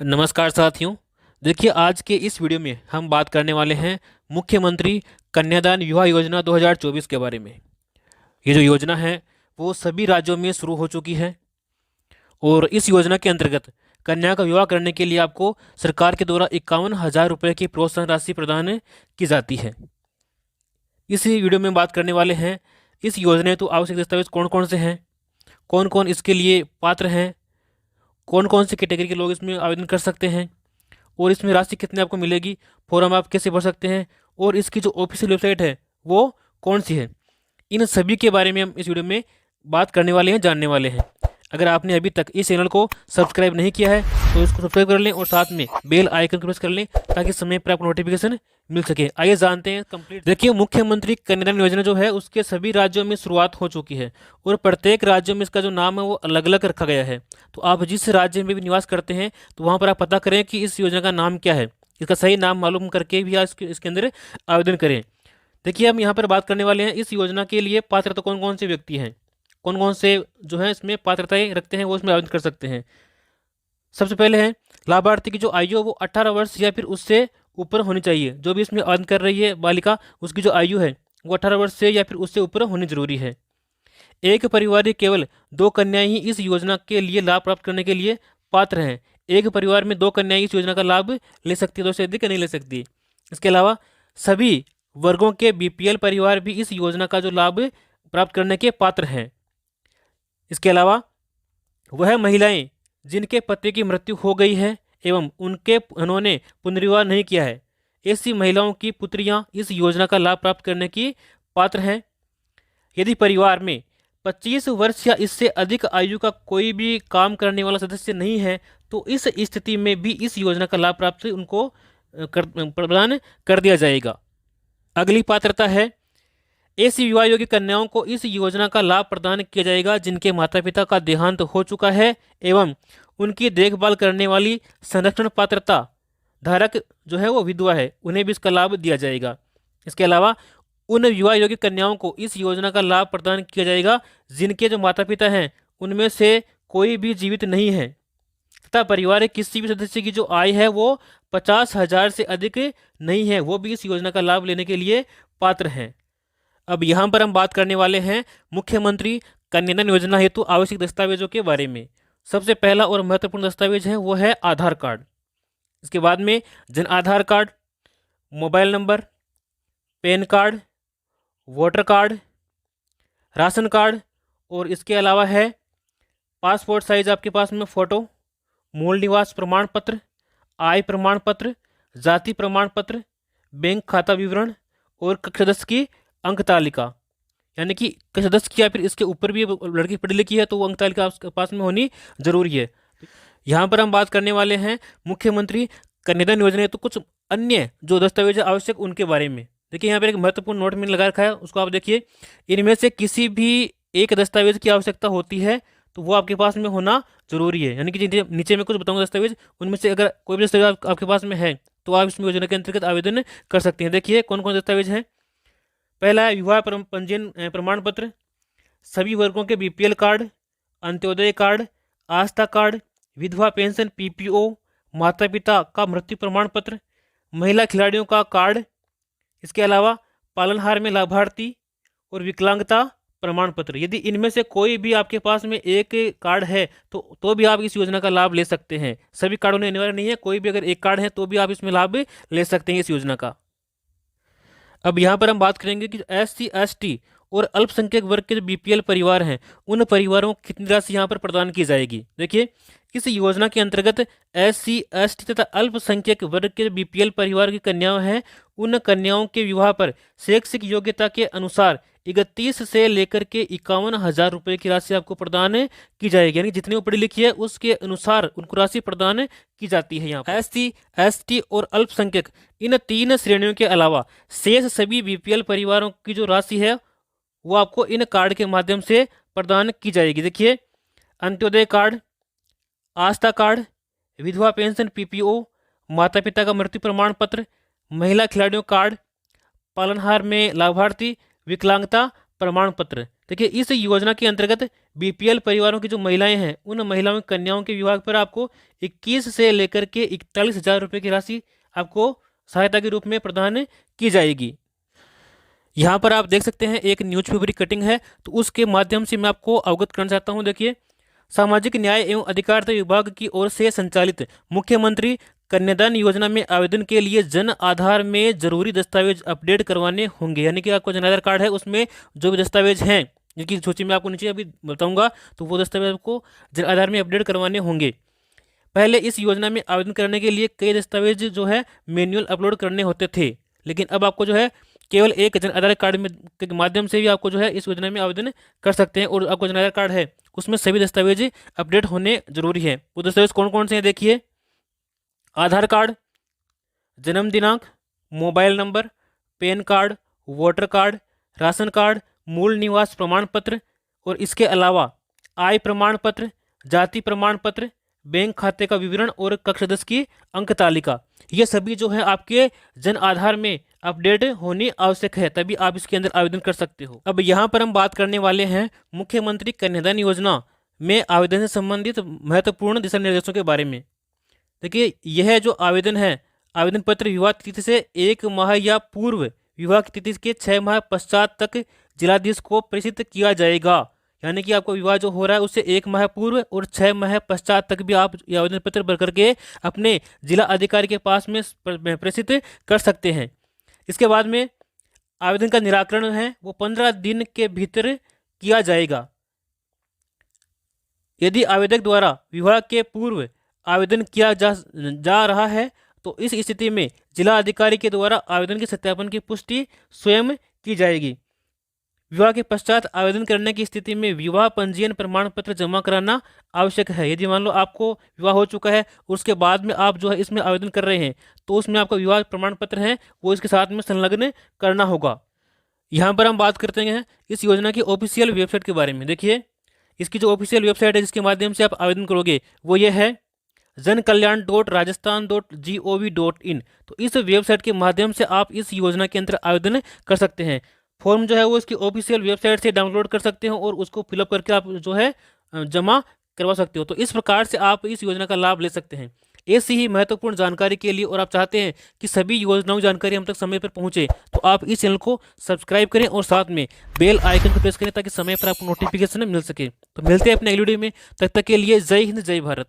नमस्कार साथियों। देखिए, आज के इस वीडियो में हम बात करने वाले हैं मुख्यमंत्री कन्यादान युवा योजना 2024 के बारे में। ये जो योजना है वो सभी राज्यों में शुरू हो चुकी है और इस योजना के अंतर्गत कन्या का विवाह करने के लिए आपको सरकार के द्वारा 51,000 रुपये की प्रोत्साहन राशि प्रदान की जाती है। इस वीडियो में बात करने वाले हैं इस योजना हेतु आवश्यक दस्तावेज कौन कौन से हैं, कौन कौन इसके लिए पात्र हैं, कौन कौन से कैटेगरी के लोग इसमें आवेदन कर सकते हैं और इसमें राशि कितनी आपको मिलेगी, फॉर्म आप कैसे भर सकते हैं और इसकी जो ऑफिशियल वेबसाइट है वो कौन सी है। इन सभी के बारे में हम इस वीडियो में बात करने वाले हैं, जानने वाले हैं। अगर आपने अभी तक इस चैनल को सब्सक्राइब नहीं किया है तो इसको सब्सक्राइब कर लें और साथ में बेल आइकन को प्रेस कर लें ताकि समय पर आपको नोटिफिकेशन मिल सके। आइए जानते हैं कंप्लीट। देखिए, मुख्यमंत्री कन्यादान योजना जो है उसके सभी राज्यों में शुरुआत हो चुकी है और प्रत्येक राज्य में इसका जो नाम है वो अलग अलग रखा गया है। तो आप जिस राज्य में भी निवास करते हैं तो वहाँ पर आप पता करें कि इस योजना का नाम क्या है, इसका सही नाम मालूम करके भी आप इसके अंदर आवेदन करें। देखिए, हम यहाँ पर बात करने वाले हैं इस योजना के लिए पात्रता कौन कौन से व्यक्ति हैं, कौन कौन से जो है इसमें पात्रताएं रखते हैं वो इसमें आवेदन कर सकते हैं। सबसे पहले है लाभार्थी की जो आयु है वो 18 वर्ष या फिर उससे ऊपर होनी चाहिए। जो भी इसमें आवेदन कर रही है बालिका, उसकी जो आयु है वो 18 वर्ष से या फिर उससे ऊपर होनी जरूरी है। एक परिवार में केवल 2 कन्याएं ही इस योजना के लिए लाभ प्राप्त करने के लिए पात्र हैं। एक परिवार में 2 कन्याएं इस योजना का लाभ ले सकती है, 2 से अधिक नहीं ले सकती। इसके अलावा सभी वर्गों के बीपीएल परिवार भी इस योजना का जो लाभ प्राप्त करने के पात्र हैं। इसके अलावा वह महिलाएं जिनके पति की मृत्यु हो गई है एवं उन्होंने पुनर्विवाह नहीं किया है, ऐसी महिलाओं की पुत्रियां इस योजना का लाभ प्राप्त करने की पात्र हैं। यदि परिवार में 25 वर्ष या इससे अधिक आयु का कोई भी काम करने वाला सदस्य नहीं है तो इस स्थिति में भी इस योजना का लाभ प्राप्त उनको प्रदान कर दिया जाएगा। अगली पात्रता है ऐसी विवाह योग्य कन्याओं को इस योजना का लाभ प्रदान किया जाएगा जिनके माता पिता का देहांत हो चुका है एवं उनकी देखभाल करने वाली संरक्षण पात्रता धारक जो है वो विधवा है, उन्हें भी इसका लाभ दिया जाएगा। इसके अलावा उन विवाह योग्य कन्याओं को इस योजना का लाभ प्रदान किया जाएगा जिनके जो माता पिता हैं उनमें से कोई भी जीवित नहीं है तथा परिवार के किसी भी सदस्य की जो आय है वो 50,000 से अधिक नहीं है, वो भी इस योजना का लाभ लेने के लिए पात्र हैं। अब यहाँ पर हम बात करने वाले हैं मुख्यमंत्री कन्यादान योजना हेतु आवश्यक दस्तावेजों के बारे में। सबसे पहला और महत्वपूर्ण दस्तावेज है वो है आधार कार्ड। इसके बाद में Jan Aadhaar card, mobile number, PAN card, voter card, ration card और इसके अलावा है पासपोर्ट साइज आपके पास में फ़ोटो, मूल निवास प्रमाण पत्र, आय प्रमाण पत्र, जाति प्रमाण पत्र, बैंक खाता विवरण और कक्षा 10 की अंक तालिका। यानी कि कक्षा 10 की या फिर इसके ऊपर भी लड़की पढ़ी लिखी है तो वो अंक तालिका आपके पास में होनी जरूरी है। यहाँ पर हम बात करने वाले हैं मुख्यमंत्री कन्यादान योजना तो कुछ अन्य जो दस्तावेज आवश्यक उनके बारे में। देखिए, यहाँ पर एक महत्वपूर्ण नोट मैंने लगा रखा है, उसको आप देखिए। इनमें से किसी भी एक दस्तावेज की आवश्यकता होती है तो वो आपके पास में होना जरूरी है। यानी कि नीचे में कुछ बताऊंगा दस्तावेज, उनमें से अगर कोई भी दस्तावेज आपके पास में है तो आप इस योजना के अंतर्गत आवेदन कर सकते हैं। देखिए कौन कौन दस्तावेज हैं। पहला है विवाह पंजीयन प्रमाण पत्र, सभी वर्गों के बीपीएल कार्ड, अंत्योदय कार्ड, आस्था कार्ड, विधवा पेंशन पीपीओ, माता पिता का मृत्यु प्रमाण पत्र, महिला खिलाड़ियों का कार्ड। इसके अलावा पालनहार में लाभार्थी और विकलांगता प्रमाण पत्र। यदि इनमें से कोई भी आपके पास में एक कार्ड है तो भी आप इस योजना का लाभ ले सकते हैं। सभी कार्ड होने अनिवार्य नहीं है, कोई भी अगर एक कार्ड है तो भी आप इसमें लाभ ले सकते हैं इस योजना का। अब यहाँ पर हम बात करेंगे कि SC ST और अल्पसंख्यक वर्ग के जो बीपीएल परिवार हैं उन परिवारों को कितनी राशि यहाँ पर प्रदान की जाएगी। देखिए, इस योजना के अंतर्गत SC ST तथा अल्पसंख्यक वर्ग के बीपीएल परिवार की कन्याएं हैं उन कन्याओं के विवाह पर शैक्षिक योग्यता के अनुसार 31 से लेकर के 51,000 रुपये की राशि आपको प्रदान की जाएगी। यानी जितनी वो पढ़ी लिखी है उसके अनुसार उनको राशि प्रदान की जाती है। यहाँ पर SC ST और अल्पसंख्यक इन 3 श्रेणियों के अलावा शेष सभी बीपीएल परिवारों की जो राशि है वो आपको इन कार्ड के माध्यम से प्रदान की जाएगी। देखिए, अंत्योदय कार्ड, आस्था कार्ड, विधवा पेंशन पीपीओ, माता पिता का मृत्यु प्रमाण पत्र, महिला खिलाड़ियों कार्ड, पालनहार में लाभार्थी, विकलांगता प्रमाण पत्र। देखिए इस योजना के अंतर्गत बीपीएल परिवारों की जो महिलाएं हैं उन महिलाओं की कन्याओं के विवाह पर आपको 21 से लेकर के 41,000 रुपये की राशि आपको सहायता के रूप में प्रदान की जाएगी। यहाँ पर आप देख सकते हैं एक न्यूज़पेपर की कटिंग है, तो उसके माध्यम से मैं आपको अवगत करना चाहता हूँ। देखिए, सामाजिक न्याय एवं अधिकारिता विभाग की ओर से संचालित मुख्यमंत्री कन्यादान योजना में आवेदन के लिए जन आधार में जरूरी दस्तावेज अपडेट करवाने होंगे। यानी कि आपका जन आधार कार्ड है उसमें जो भी दस्तावेज हैं जिनकी सूची में आपको नीचे अभी बताऊंगा, तो वो दस्तावेज आपको जन आधार में अपडेट करवाने होंगे। पहले इस योजना में आवेदन करने के लिए कई दस्तावेज जो है मैन्युअल अपलोड करने होते थे, लेकिन अब आपको जो है केवल एक जन आधार कार्ड में के माध्यम से भी आपको जो है इस योजना में आवेदन कर सकते हैं। और आपका जन आधार कार्ड है उसमें सभी दस्तावेज अपडेट होने जरूरी है। वो दस्तावेज कौन कौन से हैं देखिए, आधार कार्ड, जन्म दिनांक, mobile number, PAN card, voter card, ration card, मूल निवास प्रमाण पत्र, और इसके अलावा आय प्रमाण पत्र, जाति प्रमाण पत्र, बैंक खाते का विवरण और कक्ष सदस्य की अंक तालिका। ये सभी जो है आपके जन आधार में अपडेट होनी आवश्यक है, तभी आप इसके अंदर आवेदन कर सकते हो। अब यहाँ पर हम बात करने वाले हैं मुख्यमंत्री कन्यादान योजना में आवेदन से संबंधित महत्वपूर्ण दिशा निर्देशों के बारे में। देखिए, यह जो आवेदन है, आवेदन पत्र विवाह तिथि से 1 माह या पूर्व विवाह की तिथि के 6 माह पश्चात तक जिलाधीश को प्रेषित किया जाएगा। यानी कि आपको विवाह जो हो रहा है उससे 1 माह पूर्व और 6 माह पश्चात तक भी आप ये आवेदन पत्र भर करके अपने जिला अधिकारी के पास में प्रेषित कर सकते हैं। इसके बाद में आवेदन का निराकरण है वो 15 दिन के भीतर किया जाएगा। यदि आवेदक द्वारा विवाह के पूर्व आवेदन किया जा रहा है तो इस स्थिति में जिला अधिकारी के द्वारा आवेदन के सत्यापन की पुष्टि स्वयं की जाएगी। विवाह के पश्चात आवेदन करने की स्थिति में विवाह पंजीयन प्रमाण पत्र जमा कराना आवश्यक है। यदि मान लो आपको विवाह हो चुका है उसके बाद में आप जो है इसमें आवेदन कर रहे हैं तो उसमें आपका विवाह प्रमाण पत्र है वो इसके साथ में संलग्न करना होगा। यहाँ पर हम बात करते हैं इस योजना की ऑफिशियल वेबसाइट के बारे में। देखिए, इसकी जो ऑफिशियल वेबसाइट है जिसके माध्यम से आप आवेदन करोगे वो ये है जनकल्याण.rajasthan.gov.in। तो इस वेबसाइट के माध्यम से आप इस योजना के अंदर आवेदन कर सकते हैं। फॉर्म जो है वो इसकी ऑफिशियल वेबसाइट से डाउनलोड कर सकते हो और उसको फिलअप करके आप जो है जमा करवा सकते हो। तो इस प्रकार से आप इस योजना का लाभ ले सकते हैं। ऐसी ही महत्वपूर्ण जानकारी के लिए और आप चाहते हैं कि सभी योजनाओं की जानकारी हम तक समय पर पहुंचे तो आप इस चैनल को सब्सक्राइब करें और साथ में बेल आइकन को प्रेस करें ताकि समय पर आपको नोटिफिकेशन मिल सके। तो मिलते हैं अपने अगली वीडियो में, तब तक के लिए जय हिंद, जय भारत।